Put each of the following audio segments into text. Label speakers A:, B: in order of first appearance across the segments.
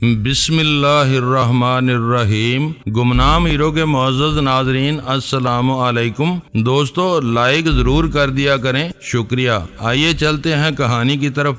A: بسم اللہ الرحمن الرحیم۔ گمنام ہیرو کے معزز ناظرین السلام علیکم۔ دوستو لائک ضرور کر دیا کریں، شکریہ۔ آئیے چلتے ہیں کہانی کی طرف۔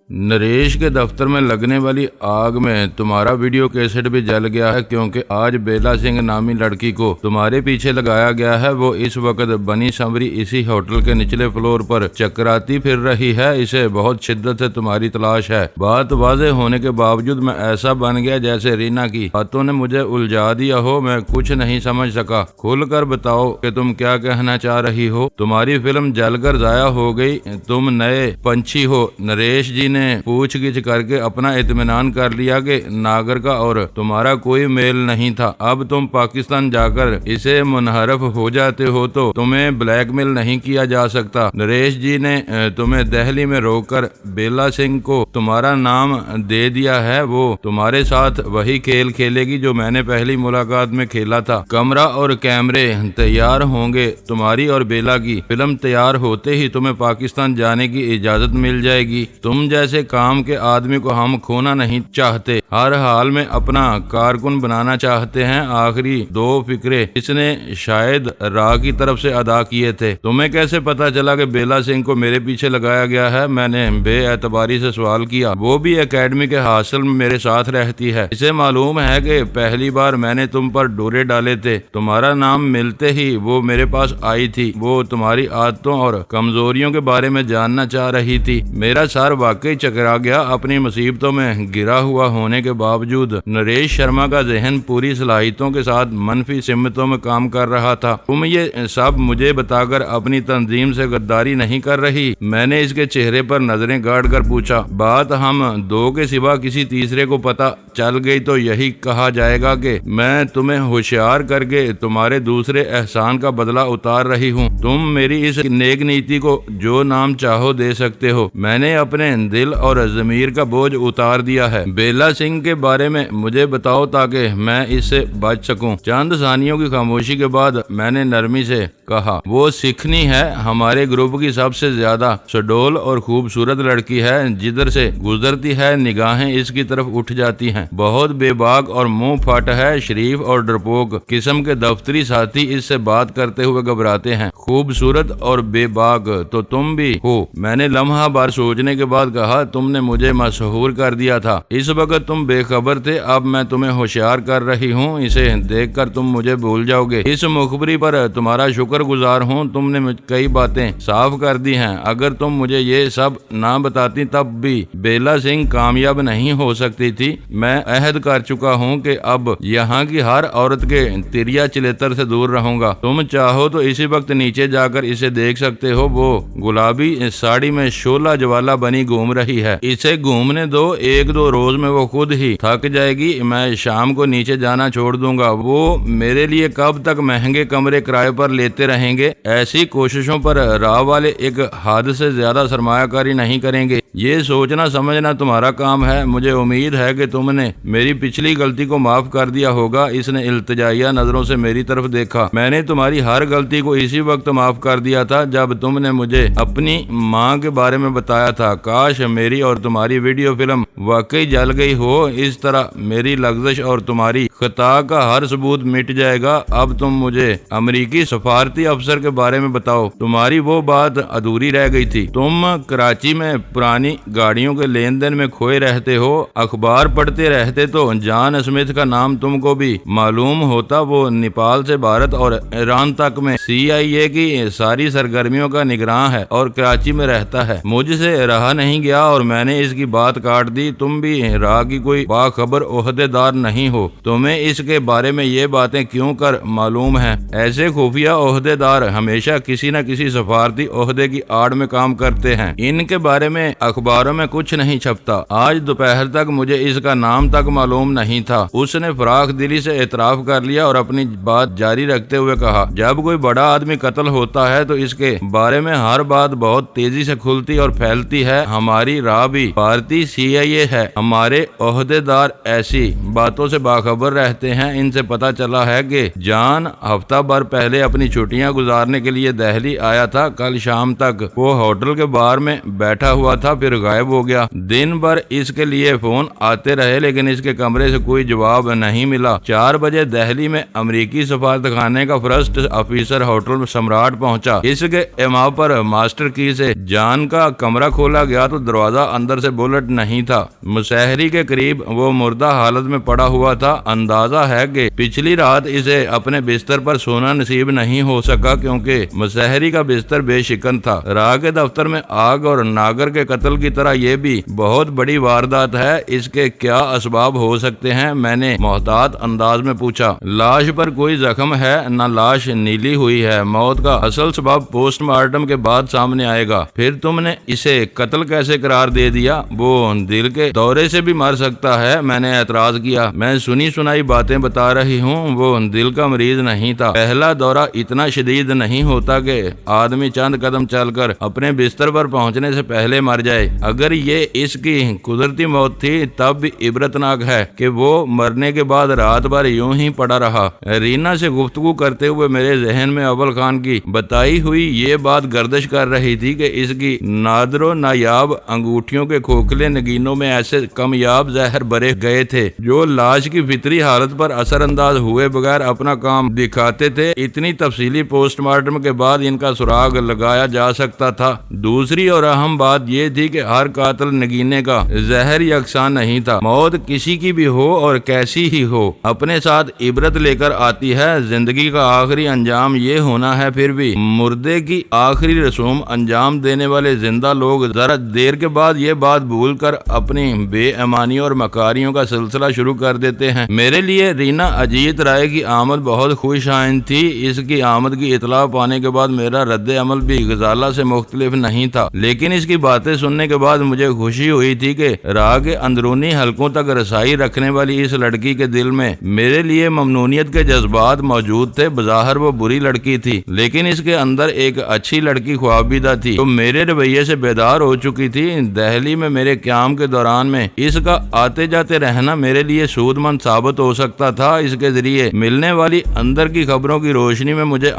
A: نریش کے دفتر میں لگنے والی آگ میں تمہارا ویڈیو کیسٹ بھی جل گیا ہے، کیونکہ آج بیلا سنگھ نامی لڑکی کو تمہارے پیچھے لگایا گیا ہے۔ وہ اس وقت بنی سمری اسی ہوٹل کے نچلے فلور پر چکراتی پھر رہی ہے۔ اسے بہت شدت سے تمہاری تلاش ہے۔ بات واضح ہونے کے باوجود میں ایسا بن گیا جیسے رینا کی باتوں نے مجھے الجھا دیا ہو۔ میں کچھ نہیں سمجھ سکا۔ کھل کر بتاؤ کہ تم کیا کہنا چاہ رہی ہو۔ تمہاری فلم جل کر ضائع ہو گئی، تم نئے پنچھی ہو۔ نریش جی نے پوچھ گچھ کر کے اپنا اطمینان کر لیا کہ ناگر کا اور تمہارا کوئی میل نہیں تھا۔ اب تم پاکستان جا کر اسے منحرف ہو جاتے ہو تو تمہیں بلیک میل نہیں کیا جا سکتا۔ نریش جی نے تمہیں دہلی میں روک کر بیلا سنگھ کو تمہارا نام دے دیا ہے۔ وہ تمہارے ساتھ وہی کھیل کھیلے گی جو میں نے پہلی ملاقات میں کھیلا تھا۔ کمرہ اور کیمرے تیار ہوں گے، تمہاری اور بیلا کی فلم تیار ہوتے ہی تمہیں پاکستان جانے کی اجازت مل جائے گی۔ تم جیسے کام کے آدمی کو ہم کھونا نہیں چاہتے، ہر حال میں اپنا کارکن بنانا چاہتے ہیں۔ آخری دو فقرے اس نے شاید راہ کی طرف سے ادا کیے تھے۔ تمہیں کیسے پتا چلا کہ بیلا سنگھ کو میرے پیچھے لگایا گیا ہے؟ میں نے بے اعتباری سے سوال کیا۔ وہ بھی اکیڈمی کے حاصل میں میرے ساتھ رہتی ہے۔ اسے معلوم ہے کہ پہلی بار میں نے تم پر ڈورے ڈالے تھے۔ تمہارا نام ملتے ہی وہ میرے پاس آئی تھی۔ وہ تمہاری عادتوں اور کمزوریوں کے بارے میں جاننا چاہ رہی تھی۔ میرا سر واقعی چکرا گیا۔ اپنی مصیبتوں میں گرا ہوا ہونے کے باوجود نریش شرما کا ذہن پوری صلاحیتوں کے ساتھ منفی سمتوں میں کام کر رہا تھا۔ تم یہ سب مجھے بتا کر اپنی تنظیم سے غداری نہیں کر رہی؟ میں نے اس کے چہرے پر نظریں گاڑ کر پوچھا۔ بات ہم دو کے سوا کسی تیسرے کو پتا چل گئی تو یہی کہا جائے گا کہ میں تمہیں ہوشیار کر کے تمہارے دوسرے احسان کا بدلہ اتار رہی ہوں۔ تم میری اس نیک نیتی کو جو نام چاہو دے سکتے ہو۔ میں نے اپنے دل اور ضمیر کا بوجھ اتار دیا ہے۔ بیلا سنگھ کے بارے میں مجھے بتاؤ تاکہ میں اس سے بچ سکوں۔ چند ثانیوں کی خاموشی کے بعد میں نے نرمی سے کہا، وہ سکھنی ہے، ہمارے گروپ کی سب سے زیادہ سڈول اور خوبصورت لڑکی ہے۔ جدھر سے گزرتی ہے نگاہیں اس کی طرف اٹھ جاتی ہیں۔ بہت بے باک اور منہ پھٹ ہے، شریف اور ڈرپوک قسم کے دفتری ساتھی اس سے بات کرتے ہوئے گھبراتے ہیں۔ خوبصورت اور بے باک تو تم بھی ہو۔ میں نے لمحہ بار سوچنے کے بعد کہا، تم نے مجھے مسحور کر دیا تھا۔ اس وقت تم بے خبر تھے، اب میں تمہیں ہوشیار کر رہی ہوں۔ اسے دیکھ کر تم مجھے بھول جاؤ گے۔ اس مخبری پر تمہارا شکر گزار ہوں۔ تم نے کئی باتیں صاف کر دی ہیں۔ اگر تم مجھے یہ سب نہ بتاتی تب بھی بیلا سنگھ کامیاب نہیں ہو سکتی تھی۔ میں عہد کر چکا ہوں کہ اب یہاں کی ہر عورت کے تریا چلیتر سے دور رہوں گا۔ تم چاہو تو اسی وقت نیچے جا کر اسے دیکھ سکتے ہو۔ وہ گلابی ساڑی میں شولہ جوالا بنی گھوم رہی ہے۔ اسے گھومنے دو، ایک دو روز میں وہ خود ہی تھک جائے گی۔ میں شام کو نیچے جانا چھوڑ دوں گا۔ وہ میرے لیے کب تک مہنگے کمرے کرائے پر لیتے رہیں گے؟ ایسی کوششوں پر راہ والے ایک حد سے زیادہ سرمایہ کاری نہیں کریں گے۔ یہ سوچنا سمجھنا تمہارا کام ہے۔ مجھے امید ہے کہ تم نے میری پچھلی غلطی کو معاف کر دیا ہوگا۔ اس نے التجائیہ نظروں سے میری طرف دیکھا۔ میں نے تمہاری ہر غلطی کو اسی وقت معاف کر دیا تھا جب تم نے مجھے اپنی ماں کے بارے میں بتایا تھا۔ کاش میری اور تمہاری ویڈیو فلم واقعی جل گئی ہو۔ اس طرح میری لغزش اور تمہاری خطا کا ہر ثبوت مٹ جائے گا۔ اب تم مجھے امریکی سفارتی افسر کے بارے میں بتاؤ۔ تمہاری وہ بات ادھوری رہ گئی تھی۔ تم کراچی میں پرانی گاڑیوں کے لین دین میں کھوئے رہتے ہو۔ اخبار پڑھتے رہتے تو جان اسمتھ کا نام تم کو بھی معلوم ہوتا۔ وہ نیپال سے بھارت اور ایران تک میں CIA کی ساری سرگرمیوں کا نگراں ہے اور کراچی میں رہتا ہے۔ مجھ سے رہا نہیں گیا اور میں نے اس کی بات کاٹ دی۔ تم بھی راہ کی کوئی باخبر عہدے دار نہیں ہو۔ تمہیں اس کے بارے میں یہ باتیں کیوں کر معلوم ہیں؟ ایسے خفیہ عہدے دار ہمیشہ کسی نہ کسی سفارتی عہدے کی آڑ میں کام کرتے ہیں۔ ان کے بارے میں اخباروں میں کچھ نہیں چھپتا۔ آج دوپہر تک مجھے اس کا نام تک معلوم نہیں تھا۔ اس نے فراخ دلی سے اعتراف کر لیا اور اپنی بات جاری رکھتے ہوئے کہا، جب کوئی بڑا آدمی قتل ہوتا ہے تو اس کے بارے میں ہر بات بہت تیزی سے کھلتی اور پھیلتی ہے۔ ہماری راہ بھی بھارتی CIA ہے۔ ہمارے عہدیدار ایسی باتوں سے باخبر رہتے ہیں۔ ان سے پتہ چلا ہے کہ جان ہفتہ بھر پہلے اپنی چھٹیاں گزارنے کے لیے دہلی آیا تھا۔ کل شام تک وہ ہوٹل کے باہر میں بیٹھا ہوا تھا، پھر غائب ہو گیا۔ دن بھر اس کے لیے فون آتے رہے لیکن اس کے کمرے سے کوئی جواب نہیں ملا۔ 4 بجے دہلی میں امریکی سفارت خانے کا فرسٹ آفیسر ہوٹل میں سمراٹ پہنچا۔ اس کے اما پر ماسٹر کی سے جان کا کمرہ کھولا گیا تو دروازہ اندر سے بلٹ نہیں تھا۔ مسحری کے قریب وہ مردہ حالت میں پڑا ہوا تھا۔ اندازہ ہے کہ پچھلی رات اسے اپنے بستر پر سونا نصیب نہیں ہو سکا کیونکہ مسحری کا بستر بے شکن تھا۔ راہ کے دفتر میں آگ اور ناگر کے قتل کی طرح یہ بھی بہت بڑی واردات ہے، اس کے کیا اسباب ہو سکتے ہیں؟ میں نے محتاط انداز میں پوچھا۔ لاش پر کوئی زخم ہے نہ، لاش نیلی ہوئی ہے۔ موت کا اصل سبب پوسٹ مارٹم کے بعد سامنے آئے گا۔ پھر تم نے اسے قتل کیسے قرار دے دیا؟ وہ دل کے دورے سے بھی مر سکتا ہے، میں نے اعتراض کیا۔ میں سنی سنائی باتیں بتا رہی ہوں، وہ دل کا مریض نہیں تھا۔ پہلا دورہ اتنا شدید نہیں ہوتا کہ آدمی چند قدم چل کر اپنے بستر پر پہنچنے سے پہلے مر جائے۔ اگر یہ اس کی قدرتی موت تھی تب بھی عبرتناک ہے کہ وہ مرنے کے بعد رات بھر یوں ہی پڑا رہا۔ رینا سے گفتگو کرتے ہوئے میرے ذہن میں اول خان کی بتائی ہوئی یہ بات گردش کر رہی تھی کہ اس کی نادر و نایاب انگوٹھیوں کے کھوکھلے نگینوں میں ایسے کمیاب زہر بھرے گئے تھے جو لاش کی فطری حالت پر اثر انداز ہوئے بغیر اپنا کام دکھاتے تھے۔ اتنی تفصیلی پوسٹ مارٹم کے بعد ان کا سراغ لگایا جا سکتا تھا۔ دوسری اور اہم بات یہ تھی کہ ہر قاتل نگینے کا زہر یکساں نہیں تھا۔ موت کسی کی بھی ہو اور کیسی ہی ہو اپنے ساتھ عبرت لے کر آتی ہے۔ زندگی کا آخری انجام یہ ہونا ہے، پھر بھی مردے کی آخری رسوم انجام دینے والے زندہ لوگ ذرا دیر کے بعد یہ بات بھول کر اپنی بے ایمانیوں اور مکاریوں کا سلسلہ شروع کر دیتے ہیں۔ میرے لیے رینا اجیت رائے کی آمد بہت خوش آئند تھی۔ اس کی آمد کی اطلاع پانے کے بعد میرا رد عمل بھی غزالہ سے مختلف نہیں تھا، لیکن اس کی باتیں سننے کے بعد مجھے خوشی ہوئی تھی کہ راہ کے اندرونی حلقوں تک رسائی رکھنے والی اس لڑکی کے دل میں میرے لیے ممنونیت کے جذبات موجود تھے۔ بظاہر وہ بری لڑکی تھی لیکن اس کے اندر ایک اچھی لڑکی خوابیدہ تھی جو میرے رویے سے بیدار ہو چکی تھی۔ دہلی میں میرے قیام کے دوران میں اس کا آتے جاتے رہنا میرے لیے سود مند ثابت ہو سکتا تھا۔ اس کے ذریعے ملنے والی اندر کی خبروں کی روشنی میں مجھے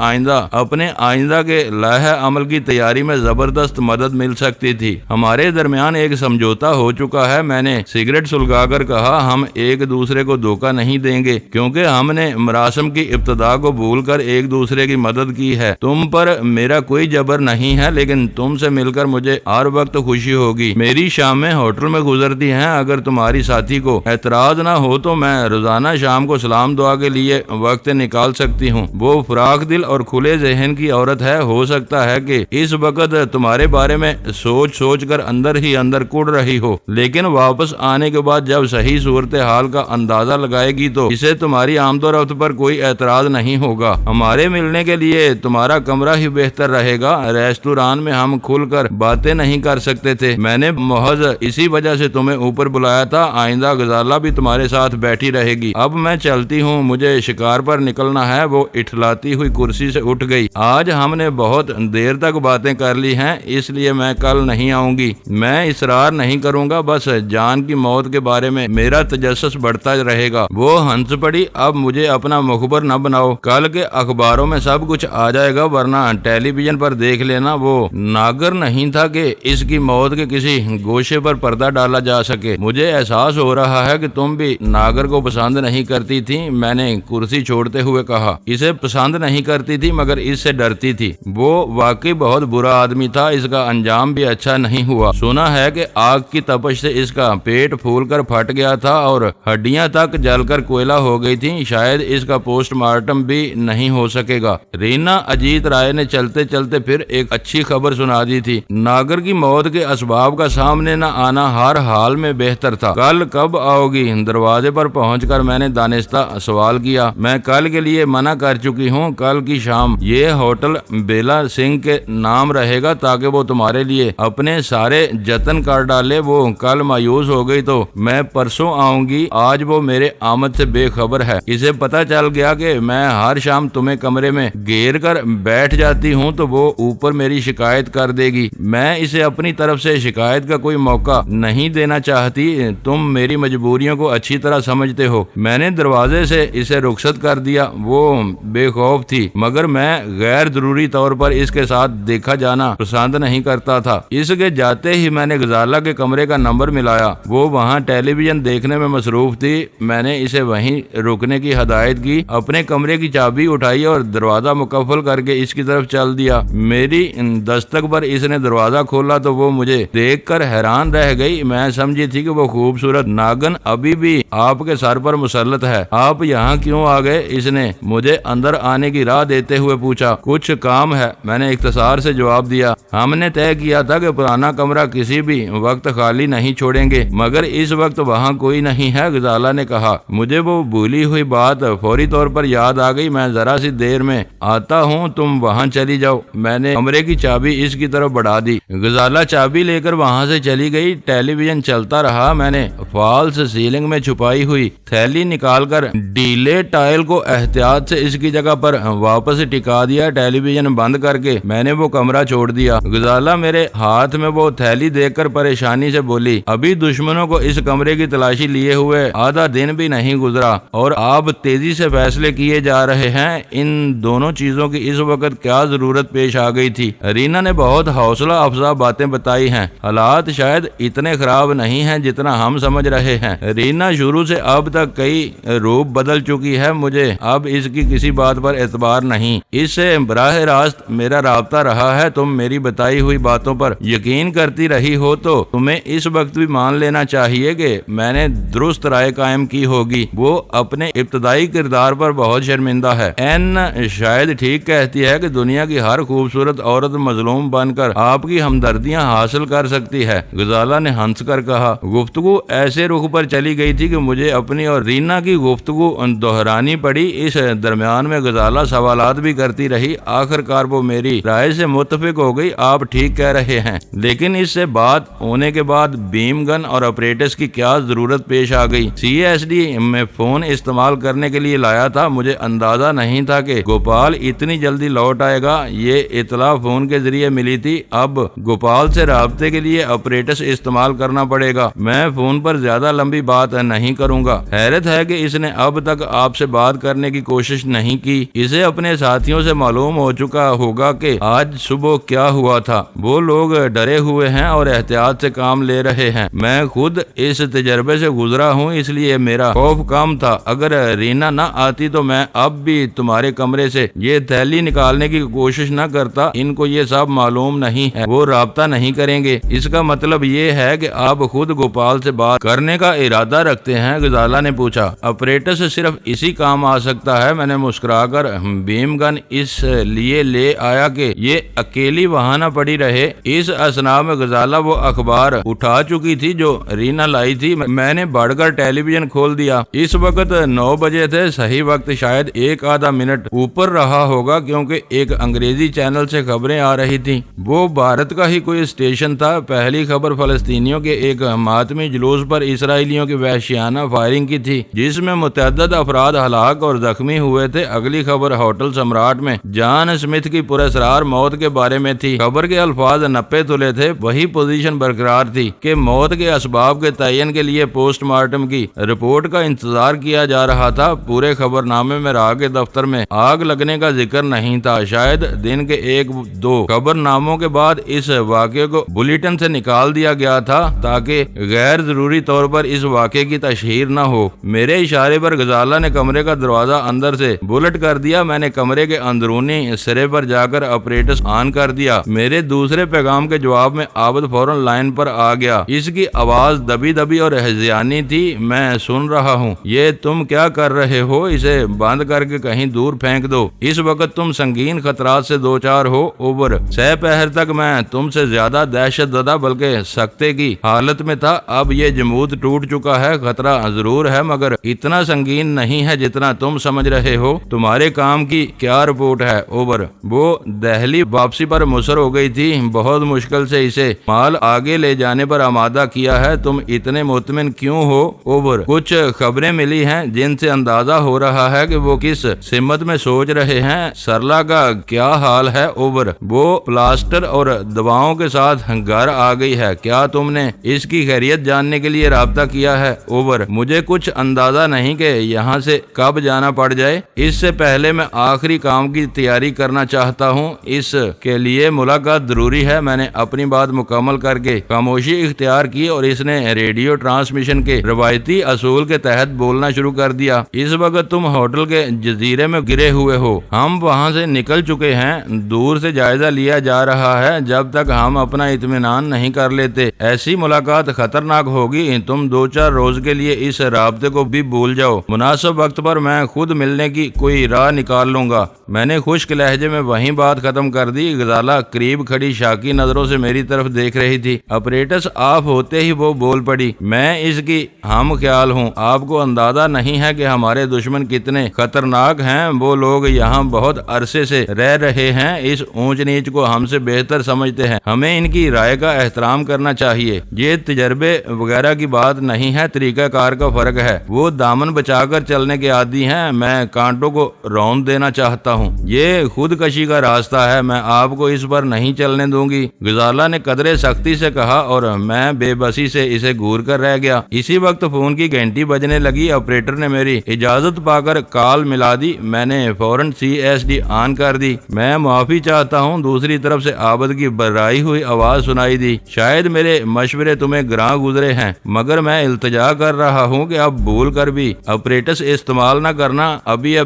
A: اپنے آئندہ کے لائحہ عمل کی تیاری میں زبردست مدد مل سکتی تھی۔ ہمارے درمیان ایک سمجھوتا ہو چکا ہے، میں نے سگریٹ سلگا کر کہا۔ ہم ایک دوسرے کو دھوکہ نہیں دیں گے کیونکہ ہم نے مراسم کی ابتدا کو بھول کر ایک دوسرے کی مدد کی ہے۔ تم پر میرا کوئی جبر نہیں ہے لیکن تم سے مل کر مجھے ہر وقت خوشی ہوگی۔ میری شامیں ہوٹل میں گزرتی ہیں، اگر تمہاری ساتھی کو اعتراض نہ ہو تو میں روزانہ شام کو سلام دعا کے لیے وقت نکال سکتی ہوں۔ وہ فراخ دل اور کھلے ذہن کی عورت ہے، ہو سکتا ہے کہ اس وقت تمہارے بارے میں سوچ کر اندر ہی اندر کڑ رہی ہو، لیکن واپس آنے کے بعد جب صحیح صورتحال کا اندازہ لگائے گی تو اسے تمہاری آمد و رفت پر کوئی اعتراض نہیں ہوگا۔ ہمارے ملنے کے لیے تمہارا کمرہ ہی بہتر رہے گا۔ ریستوران میں ہم کھل کر باتیں نہیں کر سکتے تھے، میں نے محض اسی وجہ سے تمہیں اوپر بلایا تھا۔ آئندہ غزالہ بھی تمہارے ساتھ بیٹھی رہے گی۔ اب میں چلتی ہوں، مجھے شکار پر نکلنا ہے۔ وہ اٹھلاتی ہوئی کرسی سے اٹھ گئی۔ آج ہم نے بہت دیر تک باتیں کر لی ہیں، اس لیے میں کل نہیں آؤں گی۔ میں اصرار نہیں کروں گا، بس جان کی موت کے بارے میں میرا تجسس بڑھتا رہے گا۔ وہ ہنس پڑی۔ اب مجھے اپنا مخبر نہ بناؤ، کل کے اخباروں میں سب کچھ آ جائے گا، ورنہ ٹیلی ویژن پر دیکھ لینا۔ وہ ناگر نہیں تھا کہ اس کی موت کے کسی گوشے پر پردہ ڈالا جا سکے۔ مجھے احساس ہو رہا ہے کہ تم بھی ناگر کو پسند نہیں کرتی تھی، میں نے کرسی چھوڑتے ہوئے کہا۔ اسے پسند نہیں کرتی تھی مگر اس سے ڈرتی تھی۔ وہ واقعی بہت برا آدمی تھا، اس کا انجام بھی اچھا نہیں ہوا۔ سنا ہے کہ آگ کی تپش سے اس کا پیٹ پھول کر پھٹ گیا تھا اور ہڈیاں تک جل کر کوئلہ ہو گئی تھی۔ شاید اس کا پوسٹ مارٹم بھی نہیں ہو سکے گا۔ رینا اجیت رائے نے چلتے چلتے پھر ایک اچھی خبر سنا دی تھی۔ ناگر کی موت کے اسباب کا سامنے نہ آنا ہر حال میں بہتر تھا۔ کل کب آؤ گی؟ دروازے پر پہنچ کر میں نے دانستہ سوال کیا۔ میں کل کے لیے منع کر چکی ہوں، کل کی شام یہ ہوٹل بیلا سنگھ کے نام رہے گا تاکہ وہ تمہارے لیے اپنے سارے جتن کر ڈالے۔ وہ کل مایوس ہو گئی تو میں پرسوں آؤں گی۔ آج وہ میرے آمد سے بے خبر ہے۔ اسے پتہ چل گیا کہ میں ہر شام تمہیں کمرے میں گھیر کر بیٹھ جاتی ہوں تو وہ اوپر میری شکایت کر دے گی۔ میں اسے اپنی طرف سے شکایت کا کوئی موقع نہیں دینا چاہتی۔ تم میری مجبوریوں کو اچھی طرح سمجھتے ہو۔ میں نے دروازے سے اسے رخصت کر دیا۔ وہ بے خوف تھی، مگر میں غیر ضروری طور پر اس کے ساتھ دیکھا جانا پسند نہیں کرتا تھا۔ اس کے جاتے ہی میں نے غزالہ کے کمرے کا نمبر ملایا۔ وہ وہاں ٹیلی ویژن دیکھنے میں مصروف تھی۔ میں نے اسے وہیں رکنے کی ہدایت کی، اپنے کمرے کی چابی اٹھائی اور دروازہ مقفل کر کے اس کی طرف چل دیا۔ میری دستک پر اس نے دروازہ کھولا تو وہ مجھے دیکھ کر حیران رہ گئی۔ میں سمجھی تھی کہ وہ خوبصورت ناگن ابھی بھی آپ کے سر پر مسلط ہے۔ آپ یہاں کیوں آ گئے؟ اس نے مجھے اندر آنے کی راہ دیتے ہوئے پوچھا۔ کچھ کام ہے، میں نے اختصار سے جواب دیا۔ ہم نے طے کیا تھا کہ پرانا کمرہ کسی بھی وقت خالی نہیں چھوڑیں گے، مگر اس وقت وہاں کوئی نہیں ہے، غزالہ نے کہا۔ مجھے وہ بھولی ہوئی بات فوری طور پر یاد آ گئی۔ میں ذرا سی دیر میں آتا ہوں، تم وہاں چلی جاؤ۔ میں نے کمرے کی چابی اس کی طرف بڑھا دی۔ غزالہ چابی لے کر وہاں سے چلی گئی۔ ٹیلی ویژن چلتا رہا۔ میں نے فالس سیلنگ میں چھپائی ہوئی تھیلی نکال کر ڈیلے ٹائل کو احتیاط سے اس کی جگہ پر واپس ٹکا دیا۔ ٹیلی ویژن بند کر کے میں نے وہ کمرہ چھوڑ دیا۔ غزالہ میرے ہاتھ میں وہ تھیلی دیکھ کر پریشانی سے بولی، ابھی دشمنوں کو اس کمرے کی تلاشی لیے ہوئے آدھا دن بھی نہیں گزرا اور آپ تیزی سے فیصلے کیے جا رہے ہیں۔ ان دونوں چیزوں کی اس وقت کیا ضرورت پیش آ گئی تھی؟ رینا نے بہت حوصلہ افزا باتیں بتائی ہیں۔ حالات شاید اتنے خراب نہیں ہیں جتنا ہم سمجھ رہے ہیں۔ رینا شروع سے اب تک کئی روپ بدل چکی ہے۔ مجھے اب اس کی کسی بات پر اعتبار نہیں۔ اس سے براہ راست میرا رابطہ رہا ہے۔ تم میری بتائی ہوئی باتوں پر یقین کرتی رہی ہو تو تمہیں اس وقت بھی مان لینا چاہیے کہ میں نے درست رائے قائم کی ہوگی۔ وہ اپنے ابتدائی کردار پر بہت شرمندہ ہے۔ این شاید ٹھیک کہتی ہے کہ دنیا کی ہر خوبصورت عورت مظلوم بن کر آپ کی ہمدردیاں حاصل کر سکتی ہے، غزالہ نے ہنس کر کہا۔ گفتگو ایسے رخ پر چلی گئی تھی کہ مجھے اپنی اور رینا کی گفتگو دہرانی پڑی۔ اس درمیان میں غزالہ سوالات بھی کرتی رہی۔ آخر کار وہ میری رائے سے متفق ہو گئی۔ آپ ٹھیک کہہ رہے ہیں، لیکن اس سے بات ہونے کے بعد بیم گن اور اپریٹس کی کیا ضرورت پیش آ گئی؟ سی ایس ڈی میں فون استعمال کرنے کے لیے لایا تھا۔ مجھے اندازہ نہیں تھا کہ گوپال اتنی جلدی لوٹ آئے گا۔ یہ اطلاع فون کے ذریعے ملی تھی۔ اب گوپال سے رابطے کے لیے اپریٹس استعمال کرنا پڑے گا۔ میں فون پر زیادہ لمبی بات نہیں کروں گا۔ حیرت ہے کہ اس نے اب تک آپ سے بات کرنے کی کوشش نہیں کی۔ اسے اپنے ساتھیوں سے معلوم ہو چکا ہوگا کہ آج صبح کیا ہوا تھا۔ وہ لوگ ڈرے ہوئے ہیں اور احتیاط سے کام لے رہے ہیں۔ میں خود اس تجربے سے گزرا ہوں، اس لیے میرا خوف کم تھا۔ اگر رینا نہ آتی تو میں اب بھی تمہارے کمرے سے یہ تھیلی نکالنے کی کوشش نہ کرتا۔ ان کو یہ سب معلوم نہیں ہے، وہ رابطہ نہیں کریں گے۔ اس کا مطلب یہ ہے کہ آپ خود گوپال سے بات کرنے کا ارادہ رکھتے ہیں؟ غزالہ نے پوچھا۔ اپریٹس صرف اسی کام آ سکتا ہے، میں نے مسکرا کر بیم گن اس لیے لے آیا کہ یہ اکیلی وہاں نہ پڑی رہے۔ اس اثناء میں غزالہ وہ اخبار اٹھا چکی تھی جو رینا لائی تھی۔ میں نے بڑھ کر ٹیلی ویژن کھول دیا۔ اس وقت 9 بجے تھے۔ صحیح وقت شاید ایک آدھا منٹ اوپر رہا ہوگا کیونکہ ایک انگریزی چینل سے خبریں آ رہی تھیں۔ وہ بھارت کا ہی کوئی اسٹیشن تھا۔ پہلی خبر فلسطینیوں کے ایک ماتمی جلوس پر اسرائیلیوں کی وحشیانہ فائرنگ کی تھی جس میں متعدد افراد ہلاک اور زخمی ہوئے تھے۔ اگلی خبر ہوٹل سمراٹ میں جان اسمتھ کی پراسرار موت کے بارے میں تھی۔ خبر کے الفاظ نپے تلے تھے۔ وہی پوزیشن برقرار تھی کہ موت کے اسباب کے تعین کے لیے پوسٹ مارٹم کی رپورٹ کا انتظار کیا جا رہا تھا۔ پورے خبر نامے میں راہ کے دفتر میں آگ لگنے کا ذکر نہیں تھا۔ شاید دن کے 1-2 خبر ناموں کے بعد اس واقعے کو بلیٹن سے نکال دیا گیا تھا تاکہ غیر ضروری طور پر اس واقعے کی تشہیر نہ ہو۔ میرے اشارے پر غزالہ نے کمرے کا دروازہ اندر سے بلٹ کر دیا۔ میں نے کمرے کے اندرونی سرے پر جا کر اپریٹس آن کر دیا۔ میرے دوسرے پیغام کے جواب میں عابد فوراً لائن پر آ گیا۔ اس کی آواز دبی دبی اور ہذیانی تھی۔ میں سن رہا ہوں۔ یہ تم کیا کر رہے ہو؟ اسے بند کر کے کہیں دور پھینک دو۔ اس وقت تم سنگین خطرات سے دوچار ہو۔ اوور سہ پہر تک میں تم سے زیادہ دہشت زدہ بلکہ سکتے کی حالت میں تھا۔ اب یہ جمود ٹوٹ چکا ہے۔ خطرہ ضرور ہے مگر اتنا سنگین نہیں ہے جتنا تم سمجھ رہے ہو۔ تمہارے کام کی کیا رپورٹ ہے؟ اوور وہ دہلی واپسی پر مصر ہو گئی تھی۔ بہت مشکل سے اسے مال آگے لے جانے پر آمادہ کیا ہے۔ تم اتنے مطمئن کیوں ہو؟ اوور کچھ خبریں ملی ہیں جن سے اندازہ ہو رہا ہے کہ وہ کس سمت میں سوچ رہے ہیں۔ سرلا کا کیا حال ہے؟ اوور وہ پلاسٹر اور دواؤں کے ساتھ گھر آ گئی ہے۔ کیا تم نے اس کی خیریت جاننے جاننے کے لیے رابطہ کیا ہے۔ اوور، مجھے کچھ اندازہ نہیں کہ یہاں سے کب جانا پڑ جائے، اس سے پہلے میں آخری کام کی تیاری کرنا چاہتا ہوں، اس کے لیے ملاقات ضروری ہے۔ میں نے اپنی بات مکمل کر کے خاموشی اختیار کی اور اس نے ریڈیو ٹرانسمیشن کے روایتی اصول کے تحت بولنا شروع کر دیا۔ اس وقت تم ہوٹل کے جزیرے میں گرے ہوئے ہو، ہم وہاں سے نکل چکے ہیں، دور سے جائزہ لیا جا رہا ہے جب تک ہم اپنا اطمینان نہیں کر لیتے۔ ایسی ملاقات خطرناک ہوگی، تم 2-4 روز کے لیے اس رابطے کو بھی بھول جاؤ، مناسب وقت پر میں خود ملنے کی کوئی راہ نکال لوں گا۔ میں نے خشک لہجے میں وہیں بات ختم کر دی۔ غزالہ قریب کھڑی شاکی نظروں سے میری طرف دیکھ رہی تھی۔ اپریٹس آف ہوتے ہی وہ بول پڑی، میں اس کی ہم خیال ہوں، آپ کو اندازہ نہیں ہے کہ ہمارے دشمن کتنے خطرناک ہیں، وہ لوگ یہاں بہت عرصے سے رہ رہے ہیں، اس اونچ نیچ کو ہم سے بہتر سمجھتے ہیں، ہمیں ان کی رائے کا احترام کرنا چاہیے۔ یہ تجربے وغیرہ کی بات نہیں ہے، طریقہ کار کا فرق ہے۔ وہ دامن بچا کر چلنے کے عادی ہیں، میں کانٹوں کو روند دینا چاہتا ہوں۔ یہ خودکشی کا راستہ ہے، میں آپ کو اس پر نہیں چلنے دوں گی، غزالہ نے قدرے سختی سے کہا، اور میں بے بسی سے اسے گھور کر رہ گیا۔ اسی وقت فون کی گھنٹی بجنے لگی۔ آپریٹر نے میری اجازت پا کر کال ملا دی۔ میں نے فوراً CSD آن کر دی۔ میں معافی چاہتا ہوں، دوسری طرف سے عابد کی برائی ہوئی آواز سنائی دی۔ شاید میرے مشورے تمہیں گراں گزرے ہیں، مگر میں التجا کر رہا ہوں کہ اب بھول کر بھی آپریٹس استعمال نہ کرنا۔ ابھی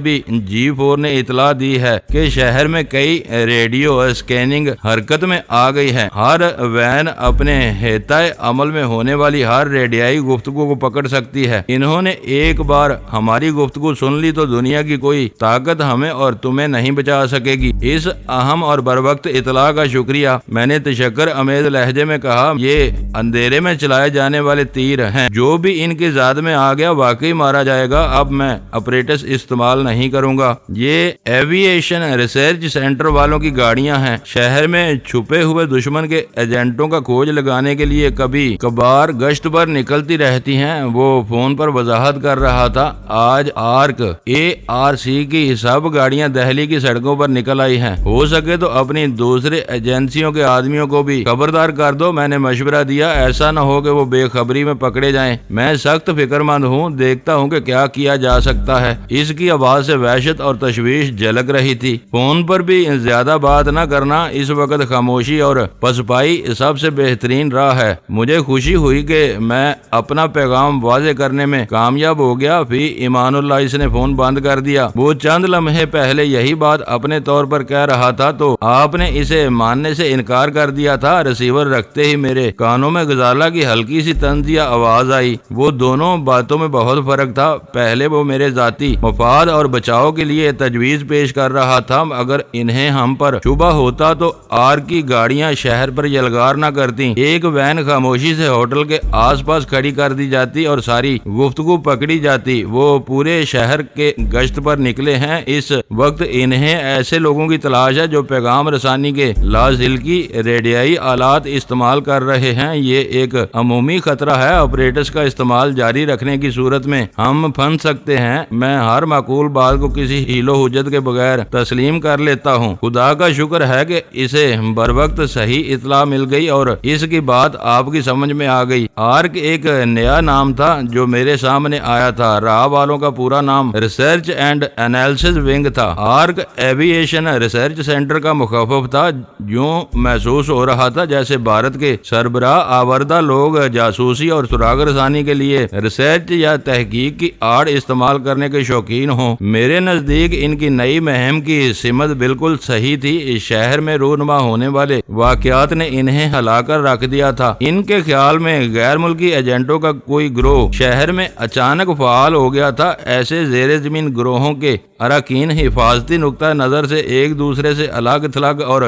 A: G4 نے اطلاع دی ہے کہ شہر میں کئی ریڈیو اسکیننگ حرکت میں آ گئی ہے۔ ہر وین اپنے احاطۂ عمل میں ہونے والی ہر ریڈیائی گفتگو کو پکڑ سکتی ہے۔ انہوں نے ایک بار ہماری گفتگو سن لی تو دنیا کی کوئی طاقت ہمیں اور تمہیں نہیں بچا سکے گی۔ اس اہم اور بروقت اطلاع کا شکریہ، میں نے تشکر امیز لہجے میں کہا۔ یہ اندھیرے میں چلائے جانے والے تیر ہیں، جو بھی ان کی ذات میں آ گیا واقعی مارا جائے گا۔ اب میں آپریٹس استعمال نہیں کروں گا۔ یہ ایوییشن ریسرچ سینٹر والوں کی گاڑیاں ہیں، شہر میں چھپے ہوئے دشمن کے ایجنٹوں کا کھوج لگانے کے لیے کبھی کبھار گشت پر نکلتی رہتی ہیں۔ وہ فون پر وضاحت کر رہا تھا، آج ARC کی سب گاڑیاں دہلی کی سڑکوں پر نکل آئی ہیں، ہو سکے تو اپنی دوسرے ایجنسیوں کے آدمیوں کو بھی خبردار کر دو۔ میں نے مشورہ دیا، ایسا نہ ہو کہ وہ بے خبری میں پکڑے جائیں۔ میں سخت فکر مند ہوں، دیکھتا ہوں کہ کیا کیا جا سکتا ہے۔ اس کی آواز سے وحشت اور تشویش جھلک رہی تھی۔ فون پر بھی زیادہ بات نہ کرنا، اس وقت خاموشی اور پسپائی سب سے بہترین راہ ہے۔ مجھے خوشی ہوئی کہ میں اپنا پیغام واضح کرنے میں کامیاب ہو گیا۔ فی ایمان اللہ، اس نے فون بند کر دیا۔ وہ چند لمحے پہلے یہی بات اپنے طور پر کہہ رہا تھا تو آپ نے اسے ماننے سے انکار کر دیا تھا۔ ریسیور رکھتے ہی میرے کانوں میں غزالہ کی ہلکی سی طنزیہ آواز آئی۔ وہ دونوں باتوں میں بہت فرق تھا۔ پہلے وہ میرے ذاتی مفاد اور بچاؤ کے لیے تجویز پیش کر رہا تھا، اگر انہیں ہم پر شبہ ہوتا تو ARC کی گاڑیاں شہر پر یلغار نہ کرتی، ایک وین خاموشی سے ہوٹل کے آس پاس کھڑی کر دی جاتی اور ساری گفتگو پکڑی جاتی۔ وہ پورے شہر کے گشت پر نکلے ہیں۔ اس وقت انہیں ایسے لوگوں کی تلاش ہے جو پیغام رسانی کے لاسلکی ریڈیائی آلات استعمال کر رہے ہیں۔ یہ ایک عمومی خطرہ ہے، آپریٹس کا استعمال جاری رکھنے کی صورت میں ہم پھنس سکتے ہیں۔ میں ہر معقول بات کو کسی حیل و حجت کے بغیر تسلیم کر لیتا ہوں۔ خدا کا شکر ہے کہ اسے بروقت صحیح اطلاع مل گئی اور اس کی بات آپ کی سمجھ میں آ گئی۔ ARC ایک نیا نام تھا جو میرے سامنے آیا تھا۔ راہ والوں کا پورا نام ریسرچ اینڈ انالیسس ونگ تھا۔ ARC ایوییشن ریسرچ سینٹر کا مخفف تھا۔ یوں محسوس ہو رہا تھا جیسے بھارت کے سربراہ آوردہ لوگ جاسوسی اور سراغ رسانی کے لیے ریسرچ یا تحقیق کی آڑ استعمال کرنے کے شوقین ہوں۔ میرے نزدیک ان کی نئی مہم کی سمت بالکل صحیح تھی۔ اس شہر میں رونما ہونے والے واقعات نے انہیں ہلا کر رکھ دیا تھا۔ ان کے خیال میں غیر ملکی ایجنٹوں کا کوئی گروہ شہر میں اچانک فعال ہو گیا تھا۔ ایسے زیر زمین گروہوں کے اراکین حفاظتی نقطہ نظر سے ایک دوسرے سے الگ تھلگ اور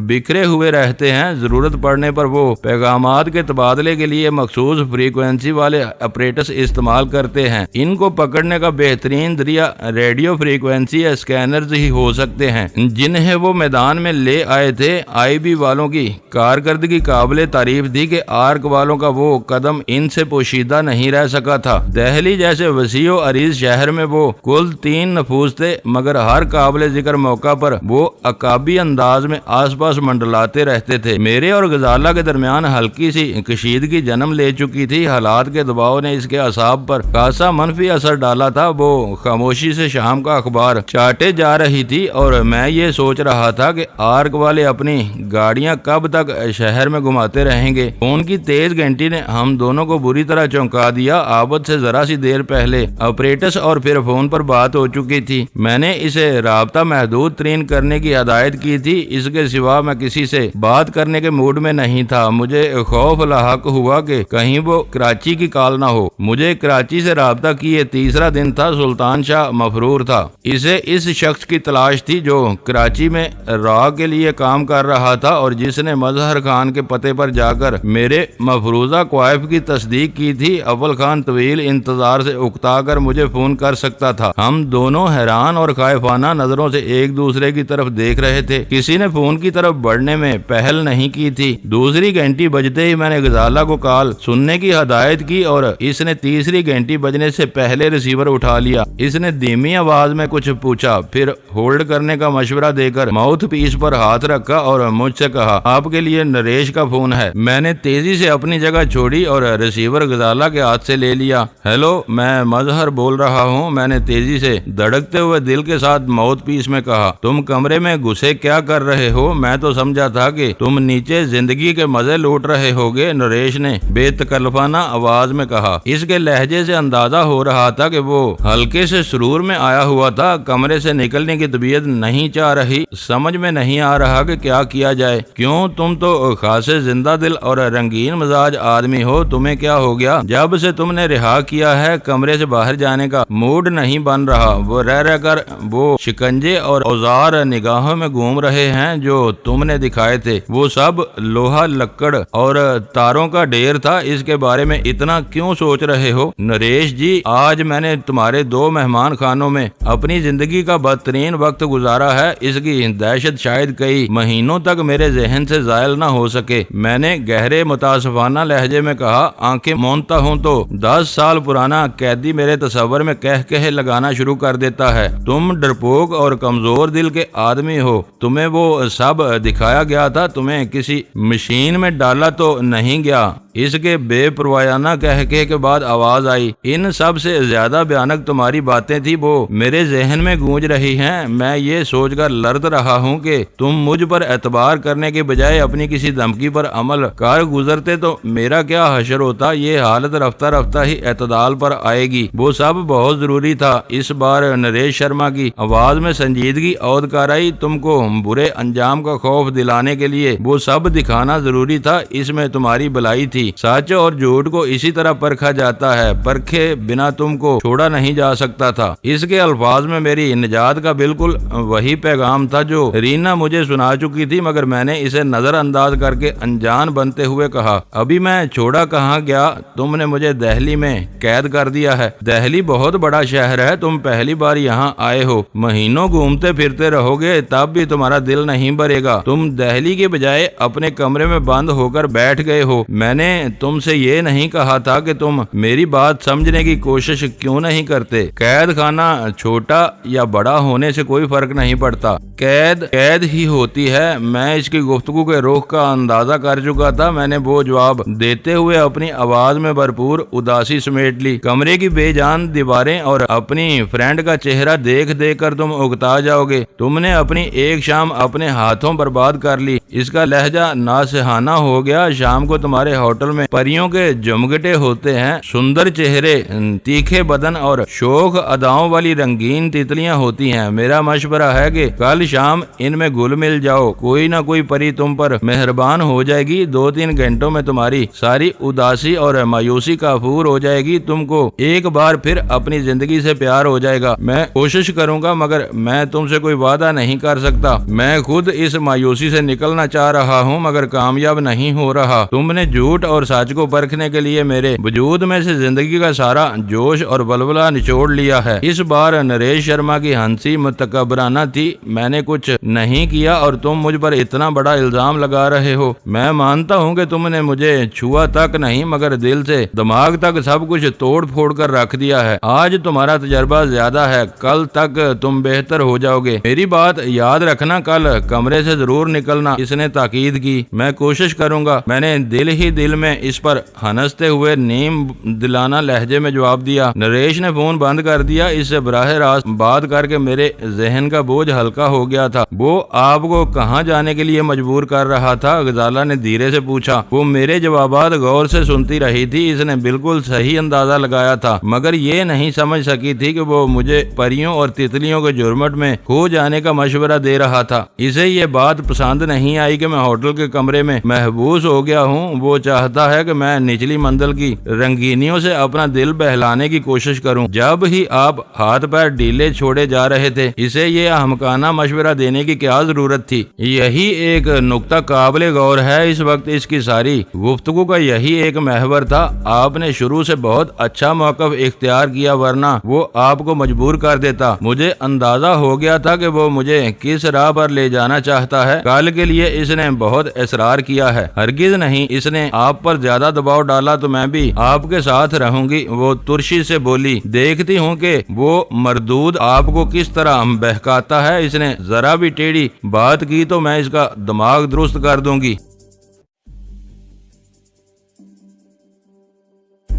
A: بکھرے ہوئے رہتے ہیں۔ ضرورت پڑنے پر وہ پیغامات کے تبادلے کے لیے مخصوص فریکوینسی والے آپریٹس استعمال کرتے ہیں۔ ان کو پکڑنے کا بہترین ذریعہ ریڈیو فریکوینسی اسکینرز ہی ہو سکتے ہیں، جنہیں وہ میدان میں لے آئے تھے۔ IB والوں کی کارکردگی قابل تعریف تھی کہ ARC والوں کا وہ قدم ان سے پوشیدہ نہیں رہ سکا تھا۔ دہلی جیسے وسیع و عریض شہر میں وہ کل 3 نفوذ تھے تھے مگر ہر قابل ذکر موقع پر وہ عقابی انداز میں آس پاس منڈلاتے رہتے تھے۔ میرے اور غزالہ کے درمیان ہلکی سی کشیدگی جنم لے چکی تھی۔ حالات کے دباؤ نے اس کے اعصاب پر خاصا منفی اثر ڈالا تھا۔ وہ خاموشی سے شام کا اخبار چاٹے جا رہی تھی اور میں یہ سوچ رہا تھا کہ آرک والے اپنی گاڑیاں کب تک شہر میں گھماتے رہیں گے۔ فون کی تیز گھنٹی نے ہم دونوں کو بری طرح چونکا دیا۔ آبد سے ذرا سی دیر پہلے آپریٹس اور پھر فون پر بات ہو چکی تھی۔ میں نے اسے رابطہ محدود ترین کرنے کی ہدایت کی تھی۔ اس کے سوا میں کسی سے بات کرنے کے موڈ میں نہیں تھا۔ مجھے خوف لاحق ہوا کہ کہیں وہ کراچی کی کال نہ ہو۔ مجھے کراچی سے رابطہ کیے تیسرا دن تھا۔ سلطان شاہ مفرور تھا۔ اسے اس شخص کی تلاش تھی جو کراچی میں راہ کے لیے کام کر رہا تھا اور جس نے مظہر خان کے پتے پر جا کر میرے مفروضہ کوائف کی تصدیق کی تھی۔ اول خان طویل انتظار سے اکتا کر مجھے فون کر سکتا تھا۔ ہم دونوں حیران اور خائفانہ نظروں سے ایک دوسرے کی طرف دیکھ رہے تھے۔ کسی نے فون کی طرف بڑھنے میں پہل نہیں کی تھی۔ دوسری گھنٹی بجتے ہی میں نے غزالہ کو کال سننے کی ہدایت کی اور اس نے تیسری گھنٹی بجنے سے پہلے ریسیور اٹھا لیا۔ اس نے دھیمی آواز میں کچھ پوچھا، پھر ہولڈ کرنے کا مشورہ دے کر ماؤتھ پیس پر ہاتھ رکھا اور مجھ سے کہا، آپ کے لیے نریش کا فون ہے۔ میں نے تیزی سے اپنی جگہ چھوڑی اور ریسیور غزالہ کے ہاتھ سے لے لیا۔ ہیلو، میں مظہر بول رہا ہوں، میں نے تیزی سے دھڑکتے ہوئے دل کے ساتھ ماؤتھ پیس میں کہا۔ تم کمرے میں گھسے کیا کر رہے ہو؟ میں تو سمجھا تھا کہ تم نیچے زندگی کے مزے لوٹ رہے ہوگے، نریش نے بے تکلفانہ آواز میں کہا۔ اس کے لہجے سے اندازہ ہو رہا تھا کہ وہ ہلکے سے سرور میں آیا ہوا تھا۔ کمرے سے نکلنے کی طبیعت نہیں چاہ رہی۔ سمجھ میں نہیں آ رہا کہ کیا کیا جائے۔ کیوں، تم تو خاصے زندہ دل اور رنگین مزاج آدمی ہو، تمہیں کیا ہو گیا؟ جب سے تم نے رہا کیا ہے کمرے سے باہر جانے کا موڈ نہیں بن رہا۔ وہ رہ کر وہ شکنجے اور اوزار نگاہوں میں گھوم رہے ہیں جو تم نے دکھائے تھے، وہ سب لوہا لکڑ اور تاروں کا ڈھیر تھا۔ اس کے بارے میں اتنا کیوں سوچ رہے ہو؟ نریش جی، آج میں نے تمہارے 2 مہمان خانوں میں اپنی زندگی کا بدترین وقت گزارا ہے۔ اس کی دہشت شاید کئی مہینوں تک میرے ذہن سے زائل نہ ہو سکے۔ میں نے گہرے متاسفانہ لہجے میں کہا۔ آنکھیں مونتا ہوں تو 10 سال پرانا قیدی میرے تصور میں کہہ لگانا شروع کر دیتا ہے۔ تم ڈرپوک اور کمزور دل کے آدمی ہو۔ تمہیں وہ سب دکھایا گیا تھا، تمہیں کسی مشین میں ڈالا تو نہیں گیا۔ اس کے بے پروایانہ کہکے کے بعد آواز آئی، ان سب سے زیادہ بھیانک تمہاری باتیں تھی، وہ میرے ذہن میں گونج رہی ہیں۔ میں یہ سوچ کر لرز رہا ہوں کہ تم مجھ پر اعتبار کرنے کے بجائے اپنی کسی دھمکی پر عمل کار گزرتے تو میرا کیا حشر ہوتا۔ یہ حالت رفتہ رفتہ ہی اعتدال پر آئے گی۔ وہ سب بہت ضروری تھا۔ اس بار نریش شرما کی آواز میں سنجیدگی عود کر آئی۔ تم کو برے انجام کا خوف دلانے کے لیے وہ سب دکھانا ضروری تھا۔ اس میں تمہاری بلائی تھی۔ سچ اور جھوٹ کو اسی طرح پرکھا جاتا ہے، پرکھے بنا تم کو چھوڑا نہیں جا سکتا تھا۔ اس کے الفاظ میں میری نجات کا بالکل وہی پیغام تھا جو رینا مجھے سنا چکی تھی، مگر میں نے اسے نظر انداز کر کے انجان بنتے ہوئے کہا، ابھی میں چھوڑا کہاں گیا؟ تم نے مجھے دہلی میں قید کر دیا ہے۔ دہلی بہت بڑا شہر ہے، تم پہلی بار یہاں آئے ہو، مہینوں گھومتے پھرتے رہو گے تب بھی تمہارا دل نہیں بھرے گا۔ تم دہلی کے بجائے اپنے کمرے میں بند ہو کر بیٹھ گئے ہو۔ میں نے تم سے یہ نہیں کہا تھا کہ تم میری بات سمجھنے کی کوشش کیوں نہیں کرتے؟ قید خانہ چھوٹا یا بڑا ہونے سے کوئی فرق نہیں پڑتا، قید ہی ہوتی ہے۔ میں اس کی گفتگو کے رخ کا اندازہ کر چکا تھا۔ میں نے وہ جواب دیتے ہوئے اپنی آواز میں بھرپور اداسی سمیٹ لی، کمرے کی بے جان دیواریں اور اپنی فرینڈ کا چہرہ دیکھ کر تم اکتا جاؤ گے۔ تم نے اپنی ایک شام اپنے ہاتھوں برباد کر لی۔ اس کا لہجہ ناصحانہ ہو گیا۔ شام کو تمہارے ہوٹل میں پریوں کے جمگٹے ہوتے ہیں، سندر چہرے، تیکھے بدن اور شوخ اداؤں والی رنگین تتلیاں ہوتی ہیں۔ میرا مشورہ ہے کہ کل شام ان میں گل مل جاؤ، کوئی نہ کوئی پری تم پر مہربان ہو جائے گی۔ 2-3 گھنٹوں میں تمہاری ساری اداسی اور مایوسی کافور ہو جائے گی۔ تم کو ایک بار پھر اپنی زندگی سے پیار ہو جائے گا۔ میں کوشش کروں گا مگر میں تم سے کوئی وعدہ نہیں کر سکتا۔ میں خود اس مایوسی سے نکلنا چاہ رہا ہوں مگر کامیاب نہیں ہو رہا۔ تم نے جھوٹ اور سچ کو پرکھنے کے لیے میرے وجود میں سے زندگی کا سارا جوش اور ولولہ نچوڑ لیا ہے۔ اس بار نریش شرما کی ہنسی متکبرانہ تھی۔ میں نے کچھ نہیں کیا اور تم مجھ پر اتنا بڑا الزام لگا رہے ہو۔ میں مانتا ہوں کہ تم نے مجھے چھوا تک نہیں مگر دل سے دماغ تک سب کچھ توڑ پھوڑ کر رکھ دیا ہے۔ آج تمہارا تجربہ زیادہ ہے، کل تک تم بہتر ہو جاؤ گے۔ میری بات یاد رکھنا، کل کمرے سے ضرور نکلنا، اس نے تاکید کی۔ میں کوشش کروں گا، میں نے دل ہی دل میں اس پر ہنستے ہوئے نیم دلانہ لہجے میں جواب دیا۔ نریش نے فون بند کر دیا۔ اس سے براہ راست بات کر کے میرے ذہن کا بوجھ ہلکا ہو گیا تھا۔ وہ آپ کو کہاں جانے کے لیے مجبور کر رہا تھا؟ غزالہ نے دھیرے سے پوچھا۔ وہ میرے جوابات غور سے سنتی رہی تھی۔ اس نے بالکل صحیح اندازہ لگایا تھا مگر یہ نہیں سمجھ سکی تھی کہ وہ مجھے پریوں اور تتلیوں کے جرمٹ میں کھو جانے کا مشورہ دے رہا تھا۔ اسے یہ بات پسند نہیں آئی کہ میں ہوٹل کے کمرے میں محبوس ہو گیا ہوں۔ وہ چاہتا ہے کہ میں نچلی منزل کی رنگینیوں سے اپنا دل بہلانے کی کوشش کروں۔ جب ہی آپ ہاتھ پیر ڈھیلے چھوڑے جا رہے تھے، اسے یہ احمقانہ مشورہ دینے کی کیا ضرورت تھی؟ یہی ایک نقطہ قابل غور ہے۔ اس وقت اس کی ساری گفتگو کا یہی ایک محور تھا۔ آپ نے شروع سے بہت اچھا موقف اختیار کیا ورنہ وہ آپ کو مجبور کر دیتا۔ مجھے اندازہ ہو گیا تھا کہ وہ مجھے کس راہ پر لے جانا چاہتا ہے۔ کل کے لیے اس نے بہت اصرار کیا ہے۔ ہرگز نہیں، اس نے آپ پر زیادہ دباؤ ڈالا تو میں بھی آپ کے ساتھ رہوں گی۔ وہ ترشی سے بولی۔ دیکھتی ہوں کہ وہ مردود آپ کو کس طرح بہکاتا ہے۔ اس نے ذرا بھی ٹیڑھی بات کی تو میں اس کا دماغ درست کر دوں گی۔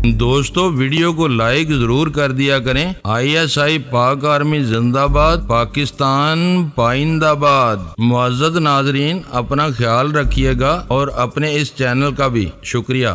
A: دوستو ویڈیو کو لائک ضرور کر دیا کریں۔ ISI پاک آرمی زندہ باد، پاکستان پائندہ باد۔ معزز ناظرین، اپنا خیال رکھیے گا اور اپنے اس چینل کا بھی شکریہ۔